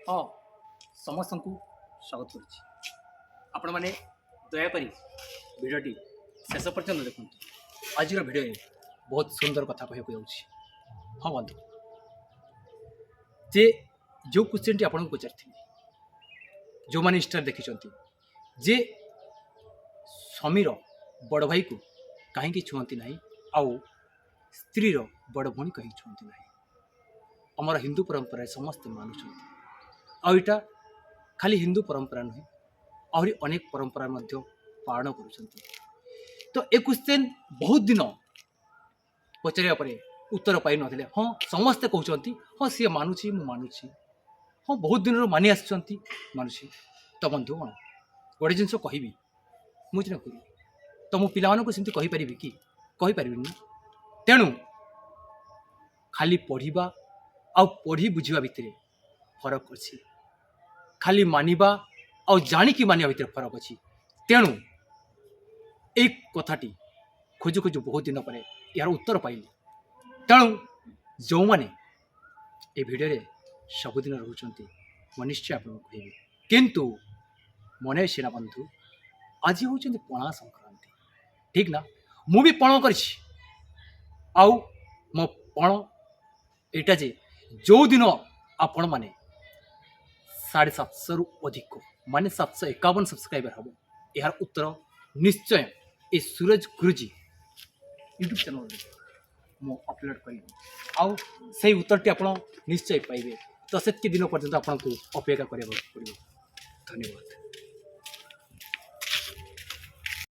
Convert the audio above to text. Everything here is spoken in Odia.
ହଁ ସମସ୍ତଙ୍କୁ ସ୍ୱାଗତ କରୁଛି। ଆପଣମାନେ ଦୟାକରି ଭିଡ଼ିଓଟି ଶେଷ ପର୍ଯ୍ୟନ୍ତ ଦେଖନ୍ତୁ। ଆଜିର ଭିଡ଼ିଓରେ ବହୁତ ସୁନ୍ଦର କଥା କହିବାକୁ ଯାଉଛି। ହଁ ବନ୍ଧୁ, ଯେ ଯେଉଁ କ୍ୱେଶ୍ଚିନ୍ଟି ଆପଣଙ୍କୁ ପଚାରିଥିଲି, ଯେଉଁମାନେ ଇନଷ୍ଟାରେ ଦେଖିଛନ୍ତି ଯେ ସ୍ୱାମୀର ବଡ଼ ଭାଇକୁ କାହିଁକି ଛୁଅନ୍ତି ନାହିଁ ଆଉ ସ୍ତ୍ରୀର ବଡ଼ ଭଉଣୀ କାହିଁକି ଛୁଅନ୍ତି ନାହିଁ। ଆମର ହିନ୍ଦୁ ପରମ୍ପରାରେ ସମସ୍ତେ ମାନୁଛନ୍ତି। ଆଉ ଏଇଟା ଖାଲି ହିନ୍ଦୁ ପରମ୍ପରା ନୁହେଁ, ଆହୁରି ଅନେକ ପରମ୍ପରା ମଧ୍ୟ ପାଳନ କରୁଛନ୍ତି। ତ ଏ କ୍ୱେଶ୍ଚିନ୍ ବହୁତ ଦିନ ପଚାରିବା ପରେ ଉତ୍ତର ପାଇନଥିଲେ। ହଁ ସମସ୍ତେ କହୁଛନ୍ତି ହଁ ସିଏ ମାନୁଛି, ମୁଁ ମାନୁଛି, ହଁ ବହୁତ ଦିନରୁ ମାନି ଆସିଛନ୍ତି, ମାନୁଛି। ତ ବନ୍ଧୁ କ'ଣ ଗୋଟେ ଜିନିଷ କହିବି, ମୁଁ ସିନା କରିବି ତ ମୁଁ ପିଲାମାନଙ୍କୁ ସେମିତି କହିପାରିବି କି? କହିପାରିବିନି ନା। ତେଣୁ ଖାଲି ପଢ଼ିବା ଆଉ ପଢ଼ି ବୁଝିବା ଭିତରେ ଫରକ ଅଛି। ଖାଲି ମାନିବା ଆଉ ଜାଣିକି ମାନିବା ଭିତରେ ଫରକ ଅଛି। ତେଣୁ ଏଇ କଥାଟି ଖୋଜୁ ଖୋଜୁ ବହୁତ ଦିନ ପରେ ଏହାର ଉତ୍ତର ପାଇଲି। ତେଣୁ ଯେଉଁମାନେ ଏ ଭିଡ଼ିଓରେ ସବୁଦିନ ରହୁଛନ୍ତି, ମୁଁ ନିଶ୍ଚୟ ଆପଣଙ୍କୁ କହିବି। କିନ୍ତୁ ମନେ ଅଛି ନା ବନ୍ଧୁ, ଆଜି ହେଉଛନ୍ତି ପଣା ସଂକ୍ରାନ୍ତି, ଠିକ୍ ନା? ମୁଁ ବି ପଣ କରିଛି। ଆଉ ମୋ ପଣ ଏଇଟା ଯେ ଯେଉଁଦିନ ଆପଣମାନେ 750ରୁ ଅଧିକ ମାନେ 751 ସବସ୍କ୍ରାଇବର ହେବ, ଏହାର ଉତ୍ତର ନିଶ୍ଚୟ ଏ ସୁରଜ ଗୁରୁଜୀ ୟୁଟ୍ୟୁବ୍ ଚ୍ୟାନେଲରେ ମୁଁ ଅପଲୋଡ଼ କରିବି। ଆଉ ସେଇ ଉତ୍ତରଟି ଆପଣ ନିଶ୍ଚୟ ପାଇବେ। ତ ସେତିକି ଦିନ ପର୍ଯ୍ୟନ୍ତ ଆପଣଙ୍କୁ ଅପେକ୍ଷା କରିବାକୁ ପଡ଼ିବ। ଧନ୍ୟବାଦ।